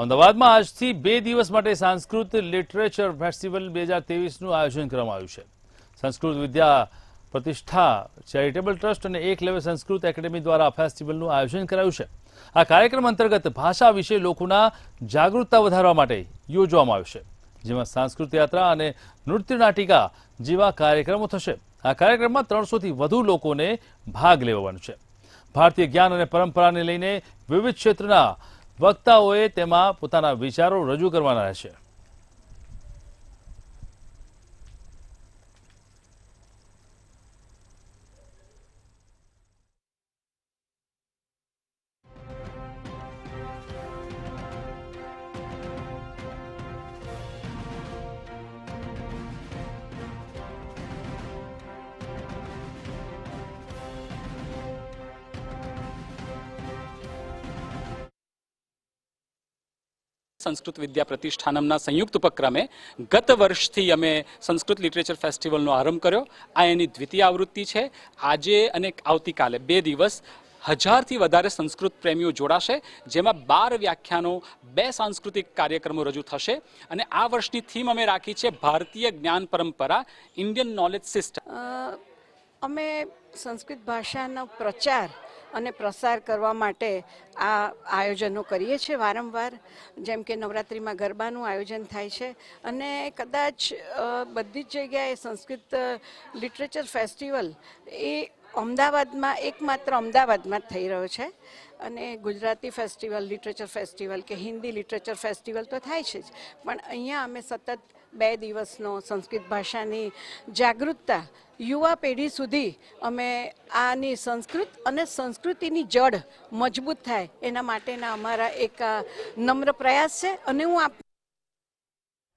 અમદાવાદમાં આજથી 2 દિવસ માટે સંસ્કૃત લિટરેચર ફેસ્ટિવલ 2023નું આયોજન કરવામાં આવ્યું છે. સંસ્કૃત વિદ્યા પ્રતિષ્ઠા ચેરિટેબલ ટ્રસ્ટ અને એકલવ્ય સંસ્કૃત એકેડેમી દ્વારા ફેસ્ટિવલનું આયોજન કરાયું છે. આ કાર્યક્રમ અંતર્ગત ભાષા વિશે લોકોના જાગૃતતા વધારવા માટે યોજવામાં આવ્યું છે, જેમાં સાંસ્કૃતિક યાત્રા અને નૃત્ય નાટિકા જેવા કાર્યક્રમો થશે. આ કાર્યક્રમમાં 300થી વધુ લોકોને ભાગ લેવાનો છે. ભારતીય જ્ઞાન અને પરંપરાને લઈને વિવિધ ક્ષેત્રના વક્તાઓએ તેમાં પોતાના વિચારો રજૂ કરવાના રહેશે. સંસ્કૃત વિદ્યા પ્રતિષ્ઠાનમના સંયુક્ત ઉપક્રમે ગત વર્ષથી અમે સંસ્કૃત લિટરેચર ફેસ્ટિવલનો આરંભ કર્યો. આ એની દ્વિતીય આવૃત્તિ છે. આજે અને આવતીકાલે 2 દિવસ 1000થી વધારે સંસ્કૃત પ્રેમીઓ જોડાશે, જેમાં 12 વ્યાખ્યાનો, 2 સાંસ્કૃતિક કાર્યક્રમો રજૂ થશે. અને આ વર્ષની થીમ અમે રાખી છે ભારતીય જ્ઞાન પરંપરા, ઇન્ડિયન નોલેજ સિસ્ટમ. અમે સંસ્કૃત ભાષાનો પ્રચાર અને પ્રસાર કરવા માટે આ આયોજનો કરીએ છીએ વારંવાર. જેમ કે નવરાત્રિમાં ગરબાનું આયોજન થાય છે અને કદાચ બધી જ જગ્યાએ સંસ્કૃત લિટરેચર ફેસ્ટિવલ એ અમદાવાદમાં એકમાત્ર અમદાવાદમાં જ થઈ રહ્યો છે. અને ગુજરાતી ફેસ્ટિવલ, લિટરેચર ફેસ્ટિવલ કે હિન્દી લિટરેચર ફેસ્ટિવલ તો થાય છે જ, પણ અહીંયા અમે સતત 2 દિવસનો સંસ્કૃત ભાષાની જાગૃતતા યુવા પેઢી સુધી અમે આની સંસ્કૃત અને સંસ્કૃતિની જડ મજબૂત થાય એના માટેના અમારા એક નમ્ર પ્રયાસ છે. અને હું આપને